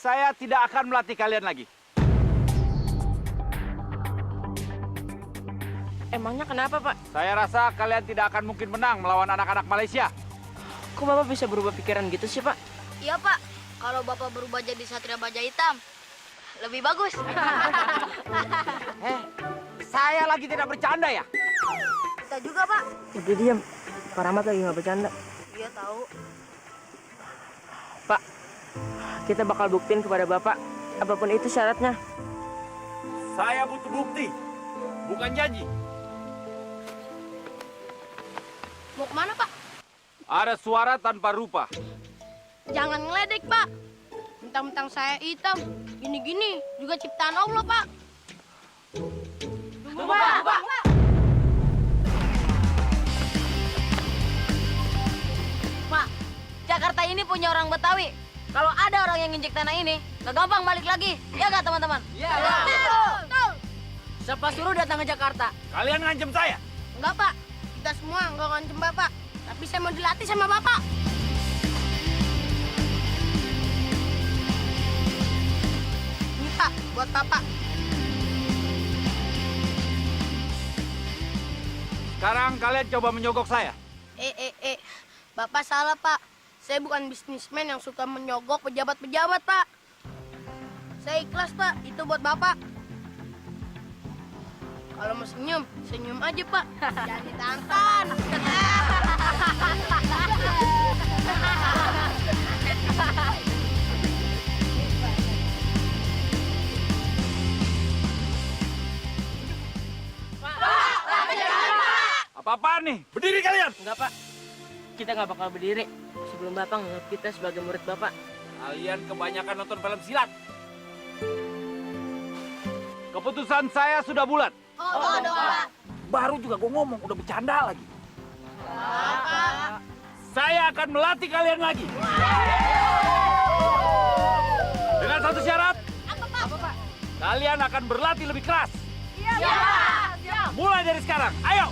saya tidak akan melatih kalian lagi. Emangnya kenapa, Pak? Saya rasa kalian tidak akan mungkin menang melawan anak-anak Malaysia. Kok Bapak bisa berubah pikiran gitu sih, Pak? Iya, Pak. Kalau Bapak berubah jadi Satria Baja Hitam, lebih bagus. Saya lagi tidak bercanda ya? Kita juga, Pak. Udah diam. Pak Rahmat lagi nggak bercanda. Iya, tahu. Pak, kita bakal buktiin kepada Bapak. Apapun itu syaratnya. Saya butuh bukti, bukan janji. Mau kemana, Pak? Ada suara tanpa rupa. Jangan ngeledek, Pak. Mentang-mentang saya hitam, gini-gini juga ciptaan Allah, Pak. Pak. Pak, Jakarta ini punya orang Betawi. Kalau ada orang yang nginjek tanah ini, gak gampang balik lagi. Ya gak, teman-teman? Iya. Betul. Siapa suruh datang ke Jakarta? Kalian ngancam saya? Enggak, Pak. Kita semua enggak ngancem Bapak. Tapi saya mau dilatih sama Bapak. Ini, Pak, buat Bapak. Sekarang kalian coba menyogok saya. Bapak salah, Pak. Saya bukan bisnismen yang suka menyogok pejabat-pejabat, Pak. Saya ikhlas, Pak. Itu buat Bapak. Kalau mau senyum, senyum aja, Pak. Jangan ditahan. Apa-apaan nih? Berdiri kalian! Enggak, Pak. Kita nggak bakal berdiri sebelum Bapak nganggap kita sebagai murid Bapak. Kalian kebanyakan nonton film silat. Keputusan saya sudah bulat. Oh, Pak. Baru juga gue ngomong, udah bercanda lagi. Saya akan melatih kalian lagi. Dengan satu syarat. Apa, Pak? Kalian akan berlatih lebih keras. Iya. Mulai dari sekarang, ayo!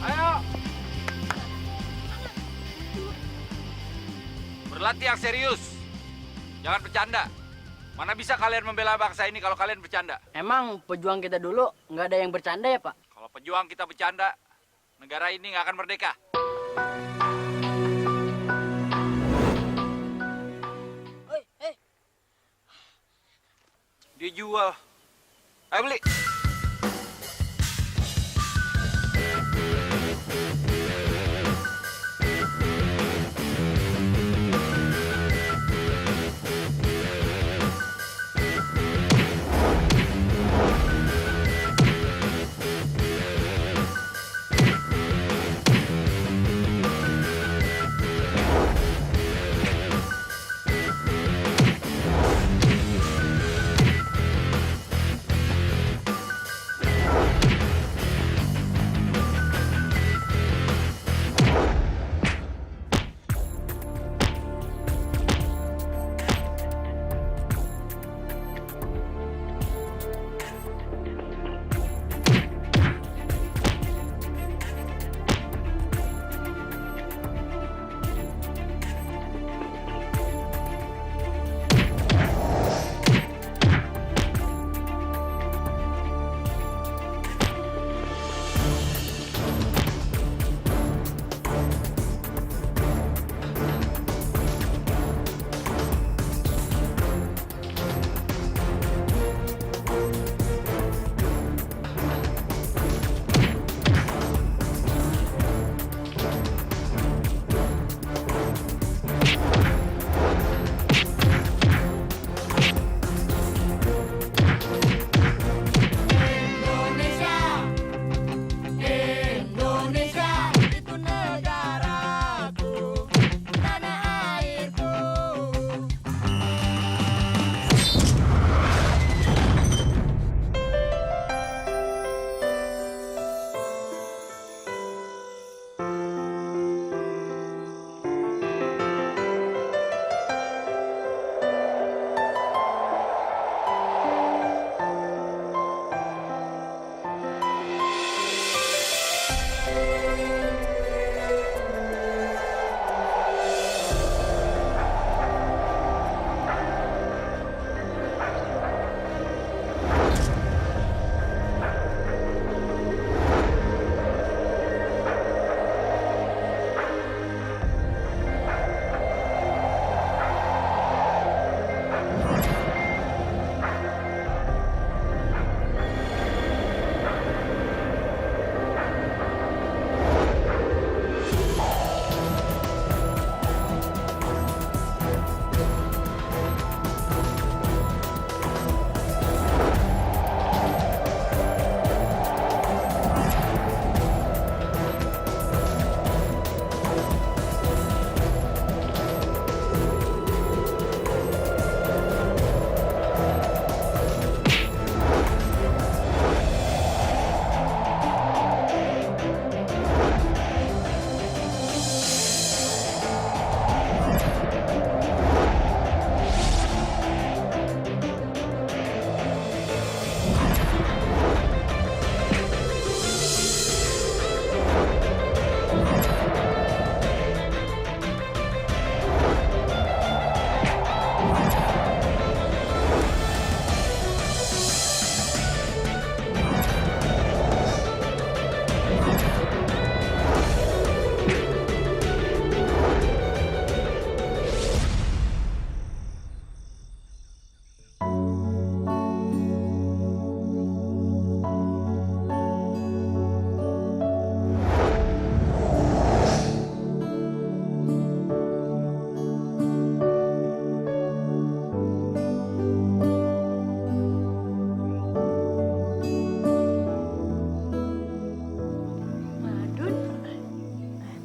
Ayo! Berlatih yang serius. Jangan bercanda. Mana bisa kalian membela bangsa ini kalau kalian bercanda? Emang pejuang kita dulu nggak ada yang bercanda ya, Pak? Kalau pejuang kita bercanda, negara ini nggak akan merdeka. Dijual. Ayo beli.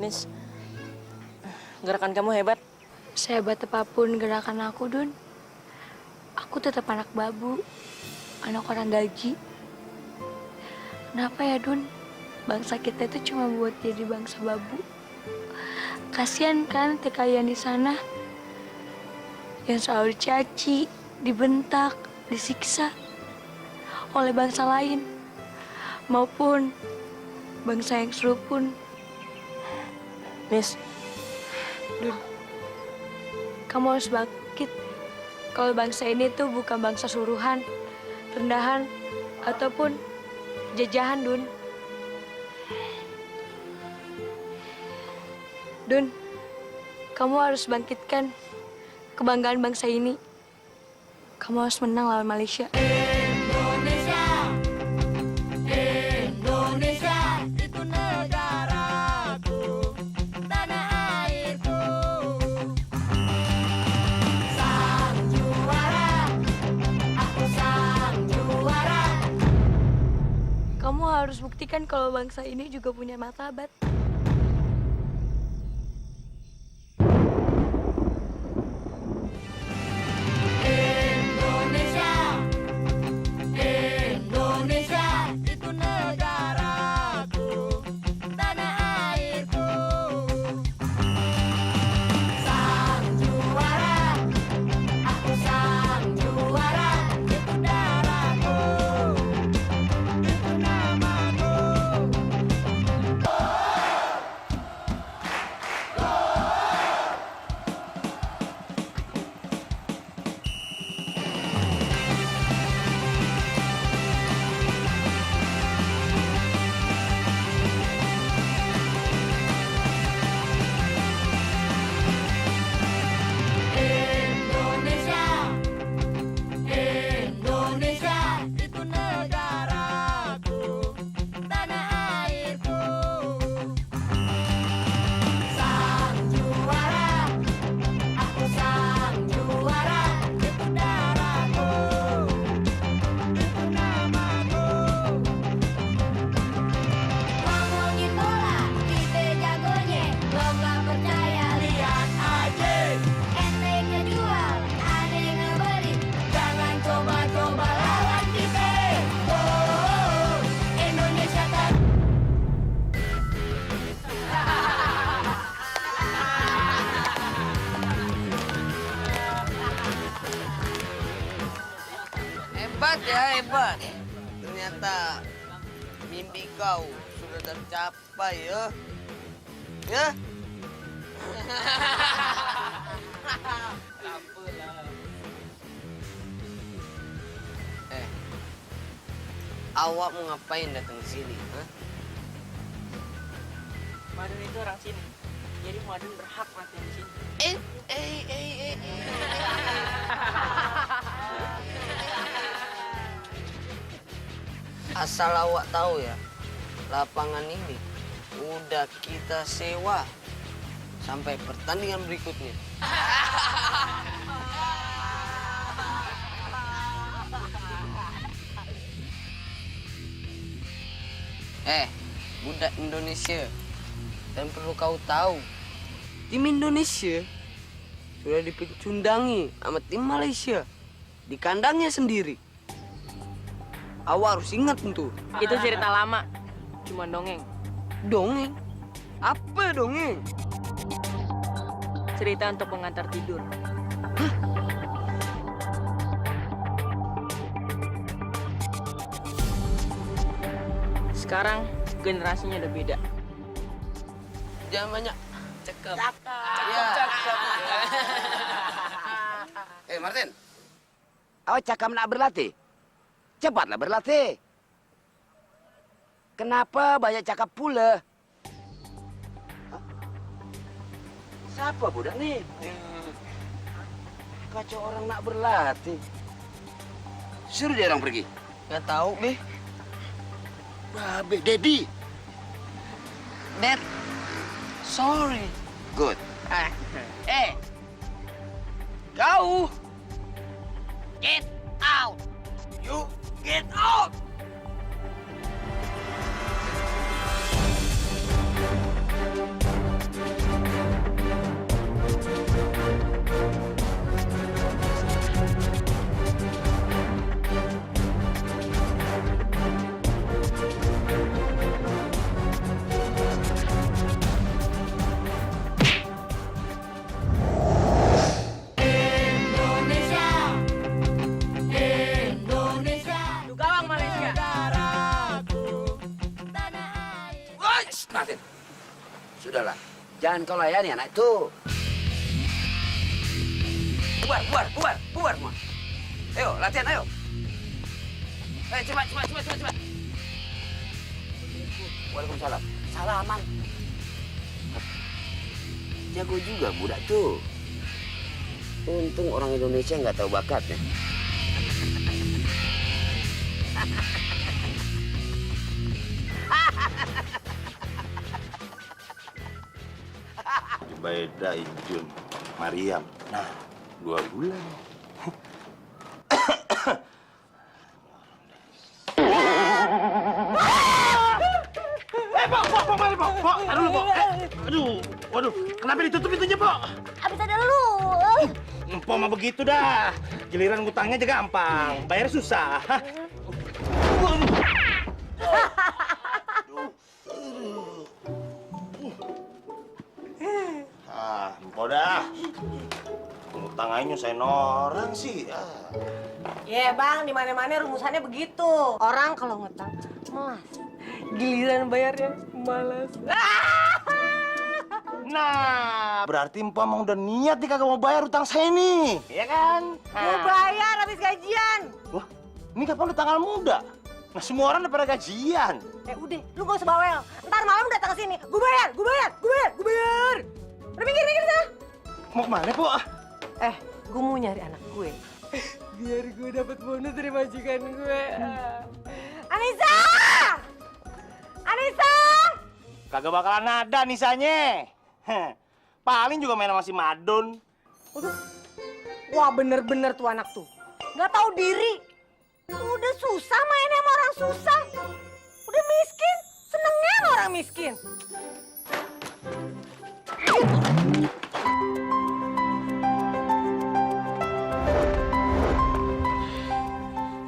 Miss. Gerakan kamu hebat. Sehebat apapun gerakan aku, Dun, aku tetap anak babu, anak orang gaji. Kenapa ya, Dun? Bangsa kita itu cuma buat jadi bangsa babu. Kasian kan TKI di sana yang selalu dicaci, dibentak, disiksa oleh bangsa lain maupun bangsa yang serupun. Miss, Dun, kamu harus bangkit. Kalau bangsa ini tuh bukan bangsa suruhan, rendahan, ataupun jajahan, Dun. Dun, kamu harus bangkitkan kebanggaan bangsa ini. Kamu harus menang lawan Malaysia. Indonesia, Indonesia, itu negaraku, tanah airku. Sang juara, aku sang juara. Kamu harus buktikan kalau bangsa ini juga punya martabat. Indonesia, Indonesia, itu negaraku, tanah airku. Sang juara, aku sang juara, itu darahku, itu namaku. Indonesia, Indonesia, itu negaraku, tanah airku. Sang juara, aku sang juara, itu darahku, itu namaku. Ngomongin bola, kita jagonya, lo gak percaya lihat aja. Ente ngejual, ane ngebeli, jangan coba-coba lawan kita. Oh, Indonesia kan. Hebat ya, hebat. Ternyata mimpi kau sudah tercapai ya. Ya? Awak mau ngapain datang ke sini? Hah? Madun itu orang sini. Jadi Madun berhak latihan di sini. Eh. Asal awak tahu ya, lapangan ini udah kita sewa sampai pertandingan berikutnya. Budak Indonesia, dan perlu kau tahu, tim Indonesia sudah dipecundangi sama tim Malaysia di kandangnya sendiri. Awak harus ingat tuh. Itu cerita lama. Cuma dongeng. Dongeng? Apa dongeng? Cerita untuk pengantar tidur. Sekarang generasinya udah beda. Jangan banyak cakep. Martin, awak cakap nak berlatih? Cepatlah berlatih. Kenapa banyak cakap pula? Hah? Siapa budak nih? Kacau orang nak berlatih. Suruh dia orang pergi. Gak tahu, Be. Babe, Daddy. Dad, sorry. Good. Kau. Get out. You get out. Martin, sudahlah. Jangan kau layani anak itu. Bubar semua. Ayo, latihan, ayo. Ayo, cepat. Waalaikumsalam. Salaman. Jago juga budak tuh. Untung orang Indonesia nggak tahu bakatnya. Jubaida, Ijun, Mariam. Nah, 2 bulan. Pok, taruh dulu, Pok. Aduh, waduh, kenapa ditutup pintunya, Pok? Habis ada lu. Pok mah begitu dah. Giliran ngutangnya aja gampang, bayar susah. Hah? Empok dah. Ngutang aja nyusahin orang sih. Ya bang, di mana-mana rumusannya begitu. Orang kalau ngutang melas, giliran bayarnya malas. Nah, berarti Empok emang udah niat nih kagak mau bayar utang saya nih, ya kan? Mau bayar habis gajian. Wah, ini kapan udah tanggal muda? Nah, semua orang udah pada gajian. Udah, lu gak usah bawel. Ntar malam datang ke sini, gue bayar. Udah minggir sana. Mau kemana, Pok? Gue mau nyari anak gue. Biar gue dapat bonus dari majikan gue. Anissa! Kagak bakalan ada nisanya. Paling juga main sama si Madon. Wah bener-bener tuh anak tuh. Nggak tahu diri. Udah susah mainnya sama orang susah. Udah miskin. Senengnya sama orang miskin.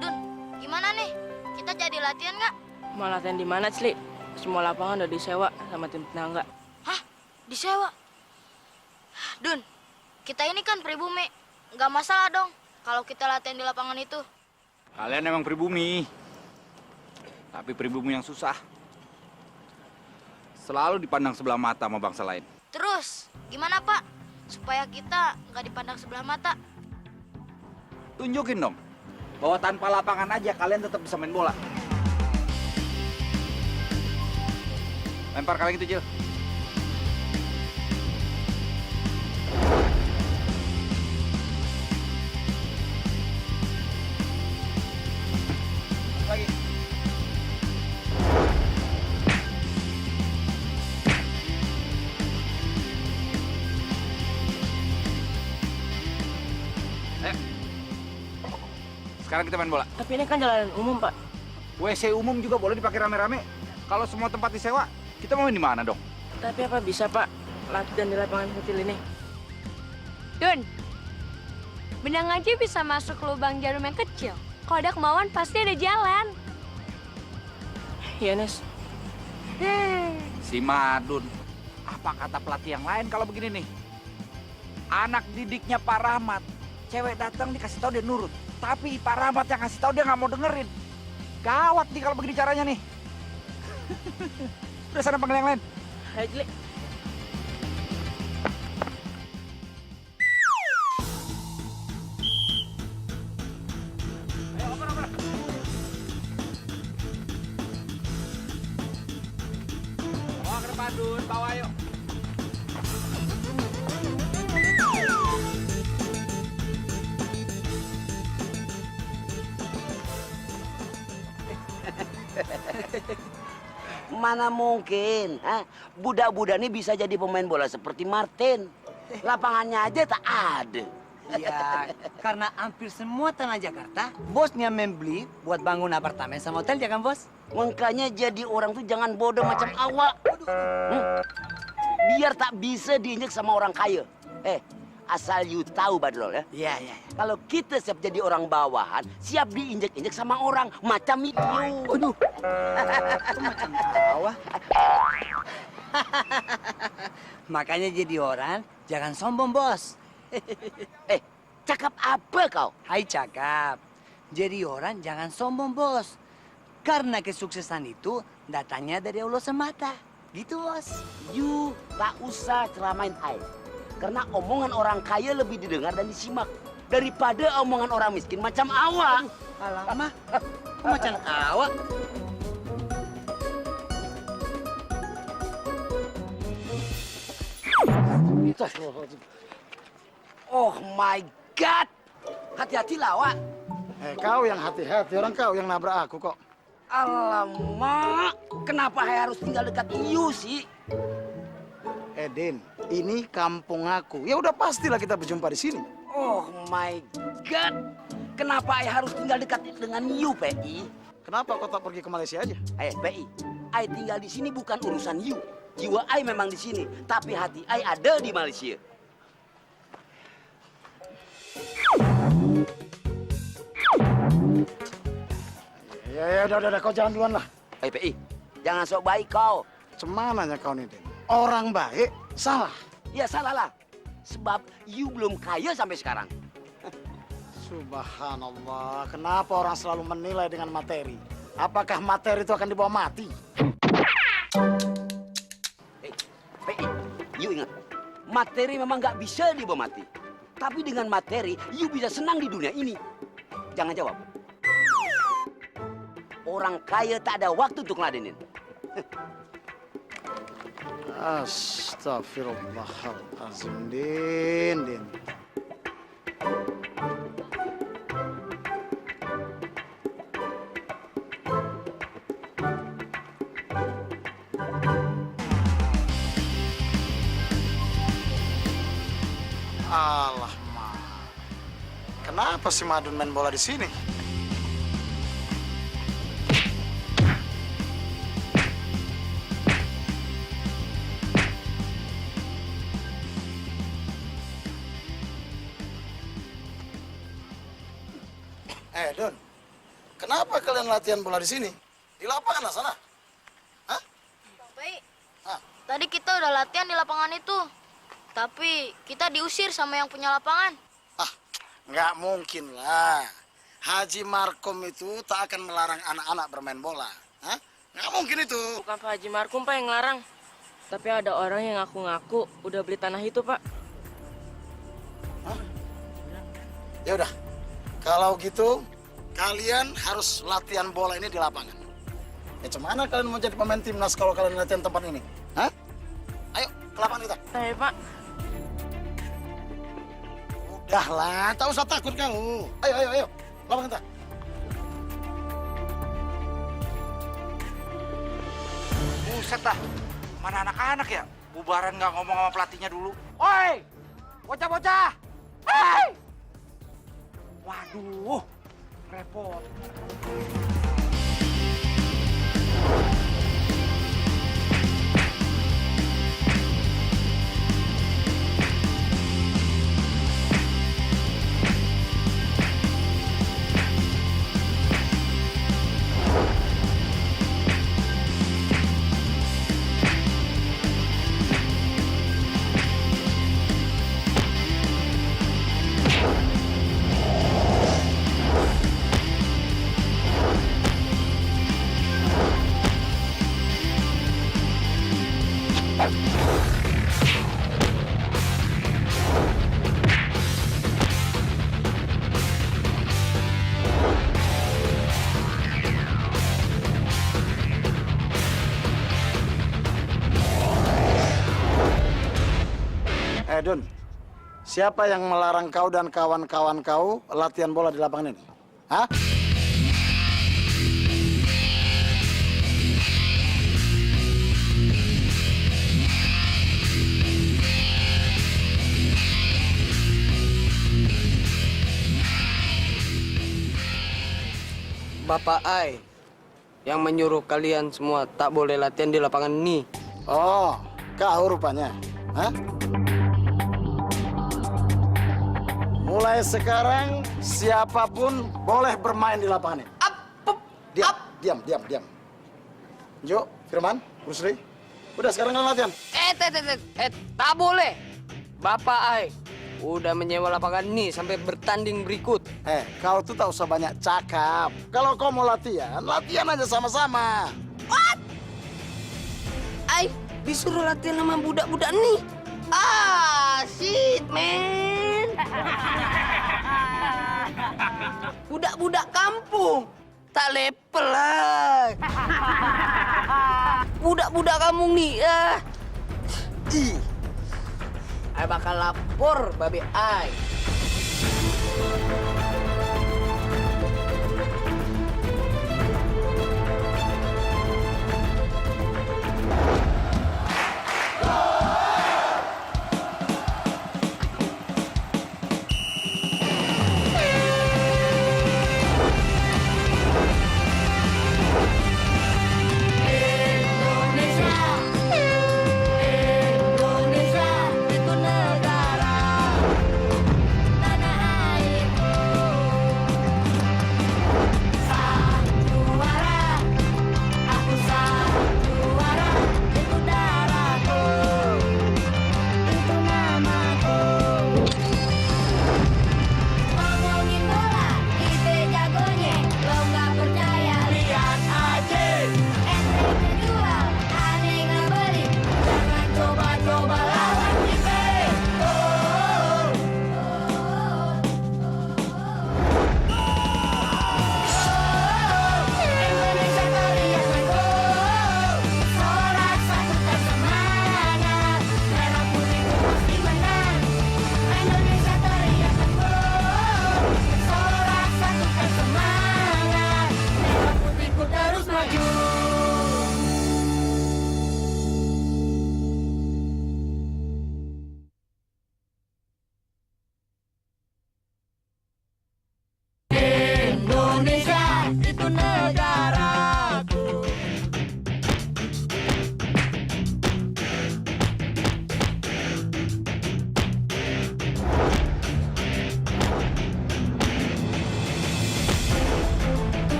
Dun, gimana nih? Kita jadi latihan nggak? Mau latihan di mana, Cli? Semua lapangan udah disewa sama tim tetangga. Hah? Disewa? Dun, kita ini kan pribumi. Nggak masalah dong kalau kita latihan di lapangan itu. Kalian emang pribumi. Tapi pribumi yang susah. Selalu dipandang sebelah mata sama bangsa lain. Terus, gimana Pak? Supaya kita nggak dipandang sebelah mata. Tunjukin dong. Bahwa tanpa lapangan aja kalian tetap bisa main bola. Lempar kaleng itu, Jil. Lagi. Ayo. Sekarang kita main bola. Tapi ini kan jalanan umum, Pak. WC umum juga boleh dipakai rame-rame. Kalau semua tempat disewa, kita mau main di mana dong? Tapi apa bisa, Pak, latihan di lapangan kecil ini? Dun, benang aja bisa masuk ke lubang jarum yang kecil. Kalau ada kemauan pasti ada jalan. Iya, Nes. Si Madun. Apa kata pelatih yang lain kalau begini nih? Anak didiknya Pak Rahmat. Cewek datang dikasih tahu dia nurut. Tapi Pak Rahmat yang kasih tahu dia nggak mau dengerin. Gawat nih kalau begini caranya nih. Udah sana panggil yang lain. Ayo, Cli. Ayo, oper. Bawa ke depan, Dun. Bawa, ayo. Mana mungkin, budak-budak ini bisa jadi pemain bola seperti Martin. Lapangannya aja tak ada. Ya, karena hampir semua tanah Jakarta, bosnya membeli buat bangun apartemen sama hotel, ya kan, Bos? Makanya jadi orang tuh jangan bodoh macam awak. Biar tak bisa diinjek sama orang kaya. Asal you tahu, Badrol, ya. Iya. Kalau kita siap jadi orang bawahan, siap diinjek-injek sama orang macam itu. Aduh. Macam tawa. Makanya jadi orang, jangan sombong, Bos. Cakap apa kau? Hai cakap. Jadi orang jangan sombong, Bos. Karena kesuksesan itu datangnya dari Allah semata. Gitu bos. You tak usah ceramain ai. Karena omongan orang kaya lebih didengar dan disimak daripada omongan orang miskin macam awak. Alamak, kok macam awak? Oh my God. Hati-hati lah, Wak. Kau yang hati-hati, orang kau yang nabrak aku kok. Alamak, kenapa saya harus tinggal dekat you sih? Din, ini kampung aku. Ya udah pastilah kita berjumpa di sini. Oh my God. Kenapa saya harus tinggal dekat dengan you, PI? Kenapa kau tak pergi ke Malaysia aja? PI, I tinggal di sini bukan urusan you. Jiwa I memang di sini, tapi hati I ada di Malaysia. Ya, udah, kau jangan duluan lah. PI, jangan sok baik kau. Cemananya kau nih, Din. Orang baik salah. Ya salah lah, sebab you belum kaya sampai sekarang. Subhanallah, kenapa orang selalu menilai dengan materi? Apakah materi itu akan dibawa mati? PI, you ingat, materi memang nggak bisa dibawa mati. Tapi dengan materi, you bisa senang di dunia ini. Jangan jawab. Orang kaya tak ada waktu untuk ngeladenin. Astagfirullahaladzim, Din. Alah, Ma. Kenapa si Madun main bola di sini? Don, kenapa kalian latihan bola di sini? Di lapangan sana? Hah? Baik. Hah? Tadi kita udah latihan di lapangan itu. Tapi kita diusir sama yang punya lapangan. Nggak mungkin lah. Haji Markom itu tak akan melarang anak-anak bermain bola. Hah? Nggak mungkin itu. Bukan Pak Haji Markum, Pak, yang ngelarang. Tapi ada orang yang ngaku-ngaku udah beli tanah itu, Pak. Ya udah, kalau gitu kalian harus latihan bola ini di lapangan. Ya cuman kalian mau jadi pemain timnas kalau kalian latihan tempat ini? Hah? Ayo ke lapangan kita. Tapi, Pak, Udahlah, tak usah takut kau. Ayo. Lapangan kita. Buset dah, mana anak-anak ya? Bubaran nggak ngomong sama pelatihnya dulu. Oi, bocah-bocah! Hei! Waduh, repot. Don, siapa yang melarang kau dan kawan-kawan kau latihan bola di lapangan ini? Hah? Bapak Ai yang menyuruh kalian semua tak boleh latihan di lapangan ini. Oh, kau rupanya. Hah? Mulai sekarang siapapun boleh bermain di lapangan ini. Diam. Jo, Firman, Rusli. Udah sekarang kalian latihan. Tak boleh. Bapak Ai udah menyewa lapangan ini sampai bertanding berikut. Kau tuh tak usah banyak cakap. Kalau kau mau latihan, latihan aja sama-sama. Ai, disuruh latihan sama budak-budak nih. Ah, shit, man. Budak-budak kampung. Tak level lah. Budak-budak kampung nih. Ay bakal lapor, babe ay.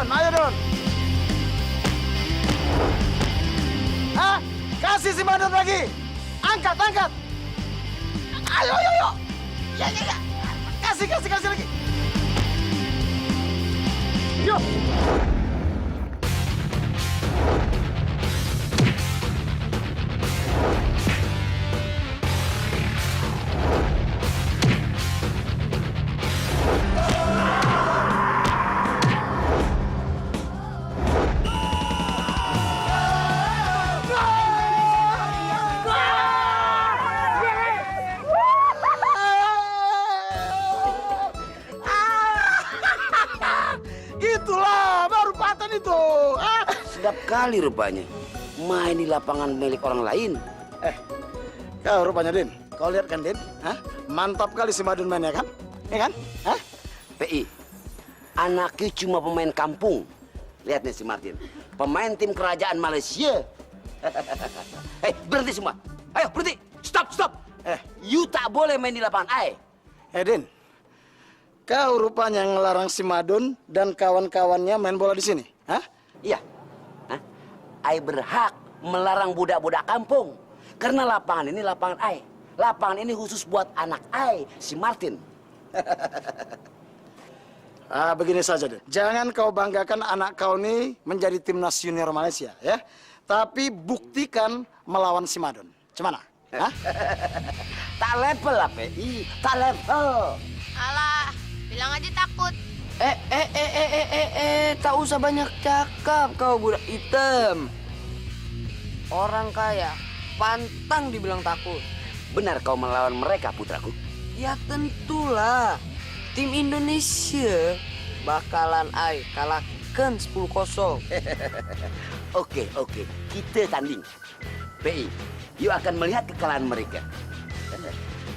Ayo, Don. Hah? Kasih si Madon lagi. Angkat. Ayo. Ya. Kasih lagi. Yuk. Sedap kali rupanya. Main di lapangan milik orang lain. Kau rupanya, Din. Kau lihat kan, Din? Hah? Mantap kali si Madun mainnya kan? Ya kan? Hah? PI, anaknya cuma pemain kampung. Lihat nih si Martin, pemain tim kerajaan Malaysia. Berhenti semua. Ayo, berhenti. Stop. You tak boleh main di lapangan ai. Din, kau rupanya ngelarang si Madun dan kawan-kawannya main bola di sini. Hah? Iya. Ai berhak melarang budak-budak kampung. Karena lapangan ini lapangan Ai. Lapangan ini khusus buat anak Ai, si Martin. Begini saja deh. Jangan kau banggakan anak kau ini menjadi timnas junior Malaysia, ya. Tapi buktikan melawan si Madon. Gimana? Hah? Tak level lah, PI. Tak level. Alah, bilang aja takut. Tak usah banyak cakap kau budak hitam. Orang kaya pantang dibilang takut. Benar kau melawan mereka, putraku? Ya tentulah. Tim Indonesia bakalan kalahkan 10-0. Oke. Kita tanding. PI, you akan melihat kekalahan mereka.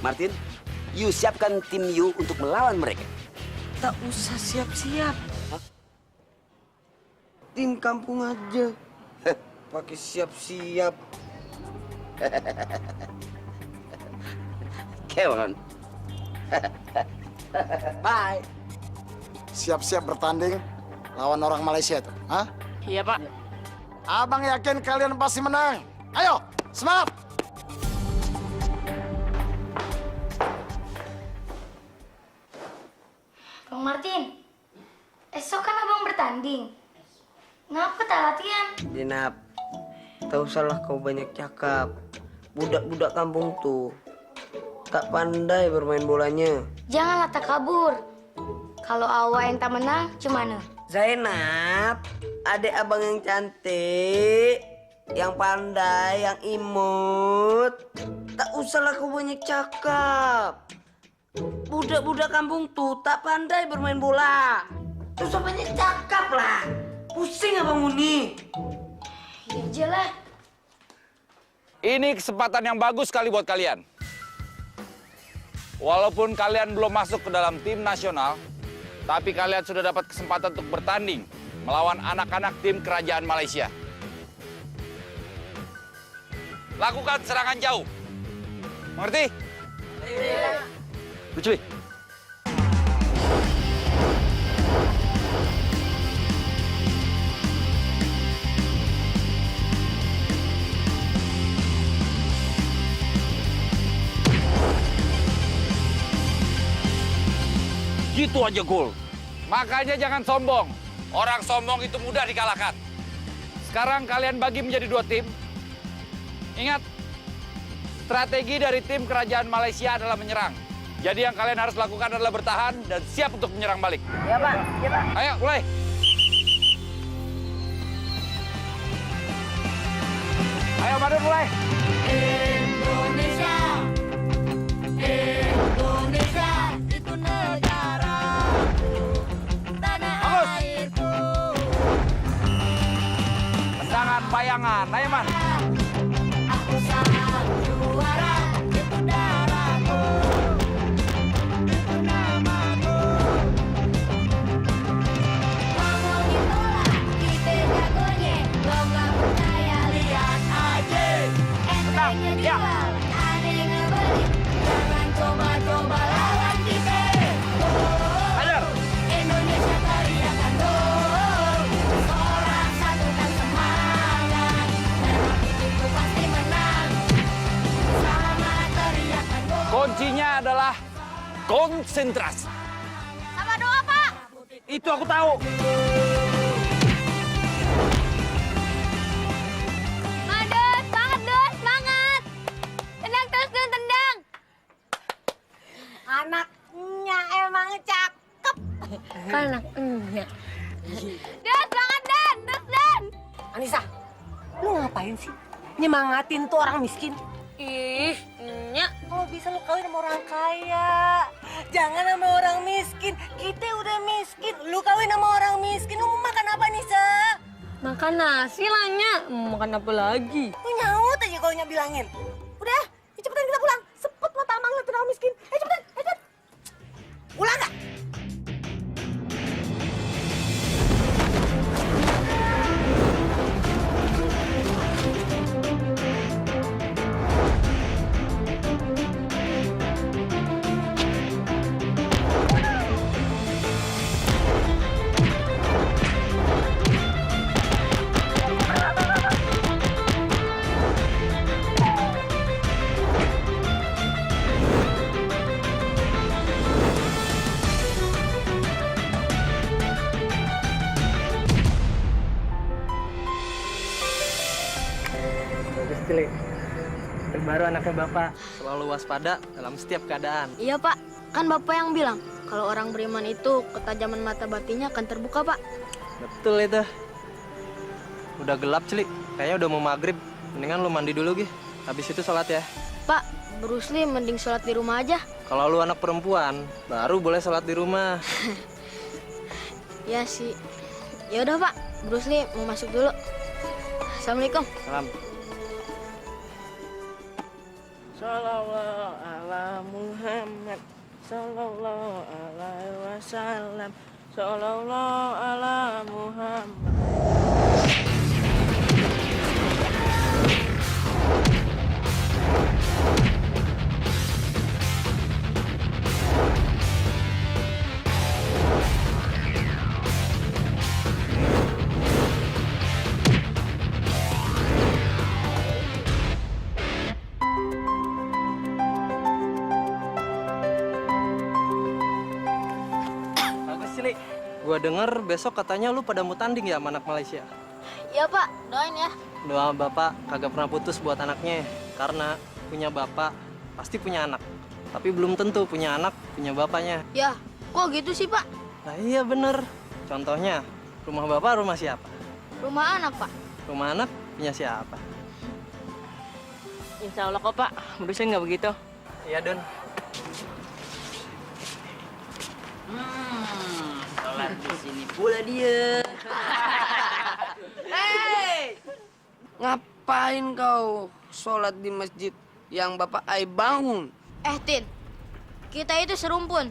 Martin, you siapkan tim you untuk melawan mereka. Tak usah siap-siap. Tim kampung aja. Pakai siap-siap. Come on. Bye. Siap-siap bertanding lawan orang Malaysia itu. Hah? Iya, Pak. Abang yakin kalian pasti menang. Ayo, semangat! Bang Martin, esok kan abang bertanding. Kenapa tak latihan? Jenap, tak usahlah kau banyak cakap. Budak-budak kampung tuh tak pandai bermain bolanya. Janganlah tak kabur. Kalau awak yang tak menang, cemana? Zainab, adik abang yang cantik, yang pandai, yang imut. Tak usahlah kau banyak cakap. Budak-budak kampung tuh tak pandai bermain bola. Tak usah banyak cakap lah. Pusing abang Muni. Ya jelah. Ini kesempatan yang bagus sekali buat kalian. Walaupun kalian belum masuk ke dalam tim nasional, tapi kalian sudah dapat kesempatan untuk bertanding melawan anak-anak tim kerajaan Malaysia. Lakukan serangan jauh. Mengerti? Iya. Lucu. Gitu aja gol. Makanya jangan sombong. Orang sombong itu mudah dikalahkan. Sekarang kalian bagi menjadi 2 tim. Ingat, strategi dari tim kerajaan Malaysia adalah menyerang. Jadi yang kalian harus lakukan adalah bertahan dan siap untuk menyerang balik. Ya, Pak. Ya, Pak. Ayo, mulai. Ayo, Madun, mulai. Indonesia, Indonesia itu negara tanah airku. Tendangan bayangan, ayo man. Aku sang juara, itu darahku, itu namaku. Ngomongin bola, kita jagonya, lo gak percaya lihat aja. Entengnya jual, ada yang ngebeli, jangan coba-coba lawan kita. Hajar. Indonesia teriakan gol, orang satukan semangat, merah putihku pasti menang. Sama teriakan gol. Kuncinya adalah konsentrasi. Sama doa, Pak. Itu aku tahu. Madun, semangat Dun, semangat. Tendang terus Dun, tendang. Anaknya emang cakep. Anaknya. Dun, semangat Dun, terus Dun. Anissa, lu ngapain sih? Nyemangatin tuh orang miskin. Ih, Nya. Kalau bisa lu kawin sama orang kaya. Jangan sama orang miskin. Kita udah miskin. Lu kawin sama orang miskin. Lu mau makan apa, Nisa? Makan nasi lah, Nya. Mau makan apa lagi? Lu nyaut aja kalau Nya bilangin. Udah, ya cepetan kita pulang. Sepet mata amang liat orang miskin. Cepetan, cepet. Pulang gak? Bagus, Cili. Baru anaknya Bapak selalu waspada dalam setiap keadaan. Iya, Pak. Kan Bapak yang bilang kalau orang beriman itu ketajaman mata batinnya akan terbuka, Pak. Betul itu. Udah gelap, Celik. Kayaknya udah mau maghrib. Mendingan lu mandi dulu, Gi. Habis itu sholat ya. Pak, Bruce Lee mending sholat di rumah aja. Kalau lu anak perempuan, baru boleh sholat di rumah. Ya sih. Ya udah, Pak. Bruce Lee mau masuk dulu. Assalamualaikum. Salam. Sallallahu ala Muhammad. Sallallahu alaihi wasallam. Sallallahu ala Muhammad. Bagus, Celik. Gua denger besok katanya lu pada mau tanding ya sama anak Malaysia. Ya, Pak. Doain ya. Doa bapak kagak pernah putus buat anaknya. Karena punya bapak pasti punya anak. Tapi belum tentu punya anak punya bapaknya. Ya, kok gitu sih, Pak? Nah iya bener. Contohnya, rumah bapak rumah siapa? Rumah anak, Pak. Rumah anak punya siapa? Insya Allah kok, Pak. Bruce Lee nggak begitu. Iya, Don. Sholat di sini pula dia. Hei! Ngapain kau sholat di masjid yang Bapak Ai bangun? Tin, kita itu serumpun.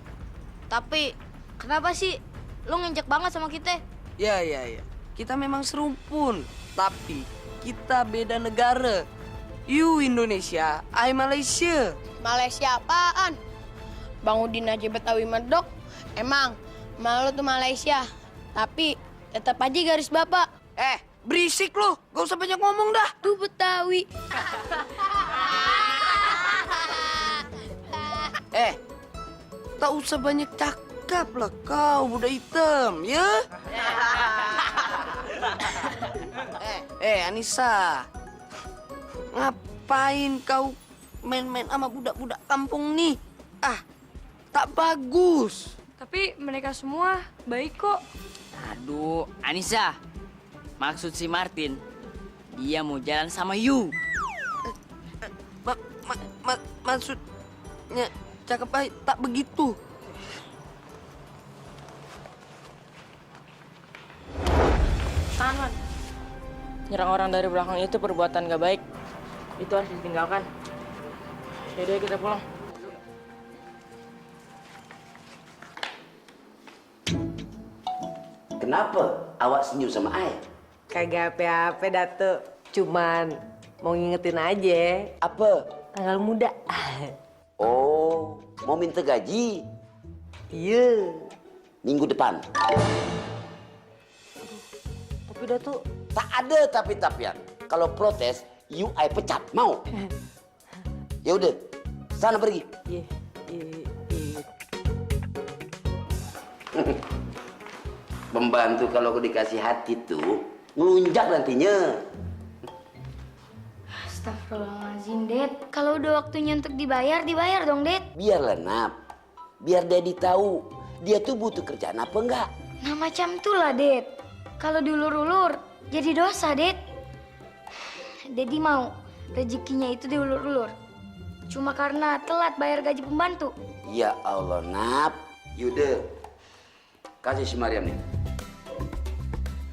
Tapi kenapa sih lu nginjek banget sama kita? Ya. Kita memang serumpun, tapi kita beda negara. You Indonesia, I Malaysia. Malaysia apaan? Bang Udin aja Betawi medok. Emang malu tuh Malaysia. Tapi tetap aja garis Bapak. Berisik lu, gak usah banyak ngomong dah. Tuh Betawi. Tak usah banyak cakap lah kau, budak hitam, ya? Anissa. Ngapain kau main-main sama budak-budak kampung nih? Tak bagus. Tapi mereka semua baik kok. Aduh, Anissa. Maksud si Martin, dia mau jalan sama you. Maksudnya cakep baik tak begitu. Tahan. Nyerang orang dari belakang itu perbuatan gak baik. Itu harus ditinggalkan. Yaudah, kita pulang. Kenapa awak senyum sama Ai? Kagak apa-apa, Datuk. Cuman mau ngingetin aja. Apa? Tanggal muda. Oh, mau minta gaji? Iya. Minggu depan. Tapi Datuk, Tak ada tapi-tapian. Kalau protes, you I pecat. Mau? Ya udah, sana pergi. iya. Pembantu kalau dikasih hati tuh ngelunjak nantinya. Astagfirullahaladzim, Det. Kalau udah waktunya untuk dibayar, dibayar dong, Det. Biarlah, Nap. Biar Daddy tahu dia tuh butuh kerjaan apa enggak. Nah macam itulah, Det. Kalau diulur-ulur, jadi dosa, Det. Dedi mau rezekinya itu diulur-ulur. Cuma karena telat bayar gaji pembantu. Ya Allah, Nap. Yuda, kasih si Mariam nih.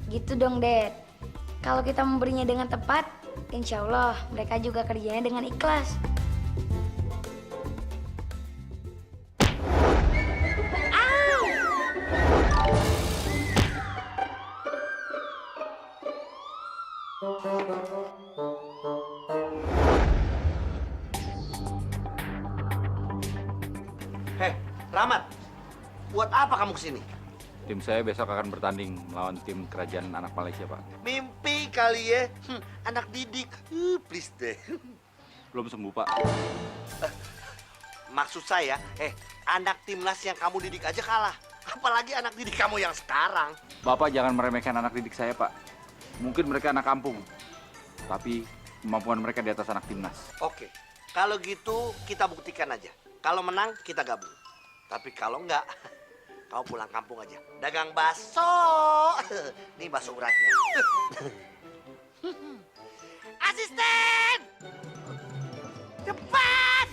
Gitu dong, Det. Kalau kita memberinya dengan tepat, insya Allah mereka juga kerjanya dengan ikhlas. Hei, Rahmat. Buat apa kamu kesini? Tim saya besok akan bertanding melawan tim kerajaan anak Malaysia, Pak. Mimpi kali ya. Anak didik. Please deh. Belum sembuh, Pak. Maksud saya, anak timnas yang kamu didik aja kalah. Apalagi anak didik kamu yang sekarang. Bapak jangan meremehkan anak didik saya, Pak. Mungkin mereka anak kampung. Tapi kemampuan mereka di atas anak timnas. Oke, kalau gitu kita buktikan aja. Kalau menang, kita gabung. Tapi kalau enggak, kau pulang kampung aja. Dagang bakso. Ini bakso uratnya. Asisten! Cepat!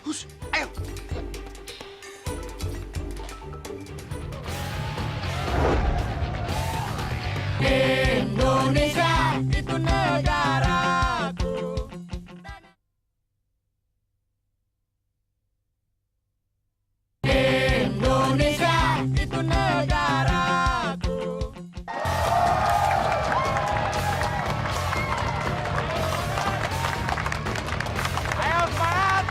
Hus, ayo. Indonesia itu negaraku. Indonesia itu negaraku. Ayo semangat!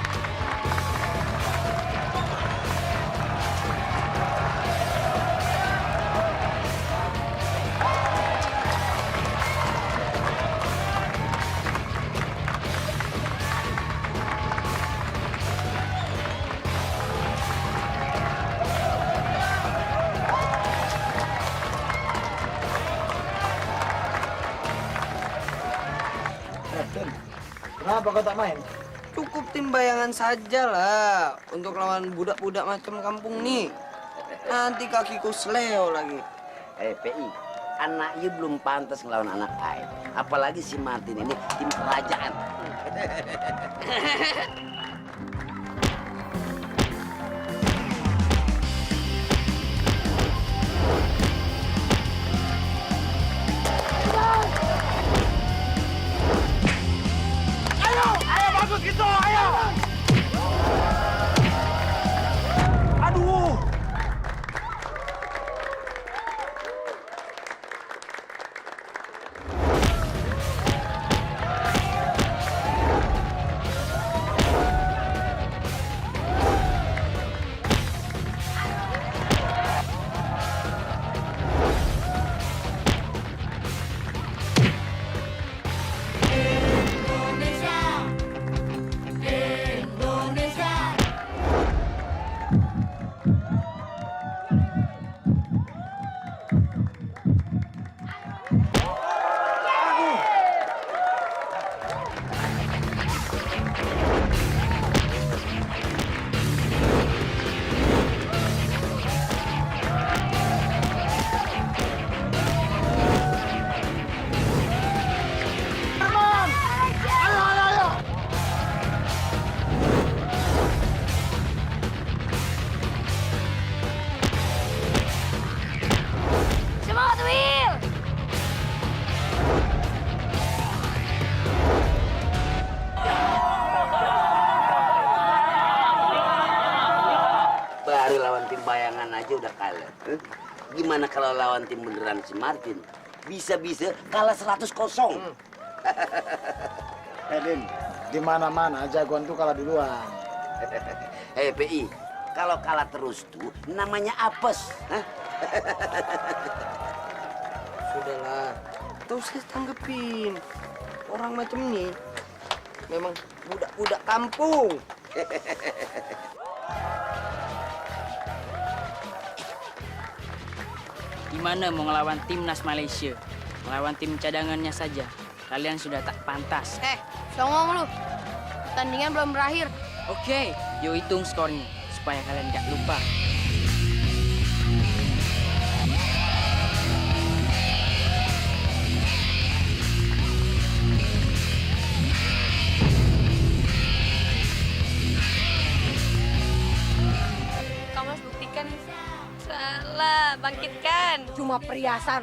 Kenapa kau tak main? Cukup tim bayangan saja lah untuk lawan budak-budak macam kampung nih. Nanti kakiku seleo lagi. PI, anak you belum pantas ngelawan anak I. Apalagi si Martin ini tim kerajaan. Ayo bagus gitu, ayo! Aduh! Indonesia. Indonesia. Semangat, Will! Baru lawan tim bayangan aja udah kalah. Gimana kalau lawan tim beneran si Martin? Bisa-bisa kalah 100-0. Din, di mana-mana jagoan tuh kalah duluan. Hei PI, kalau kalah terus tuh namanya apes. Hah? Sudahlah, tak usah tanggepin. Orang macam ini memang budak-budak kampung. Gimana mau ngelawan timnas Malaysia? Melawan tim cadangannya saja. Kalian sudah tak pantas. Songong lu. Pertandingan belum berakhir. Oke, yuk hitung skornya supaya kalian gak lupa. Kamu harus buktikan. Salah, bangkitkan. Cuma perhiasan.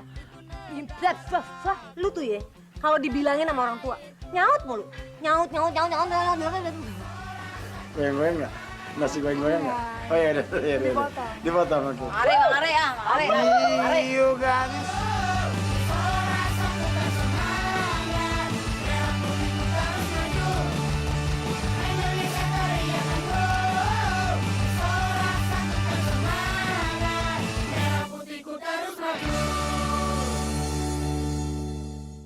Lu tuh ya, kalau dibilangin sama orang tua, nyaut mulu. Nyaut. Goyang-goyang nggak? Nasi goyang-goyang nggak? Oh iya, iya. Dipotong. Dipotong, oke. Mari, ya. Mari. Iya, gadis.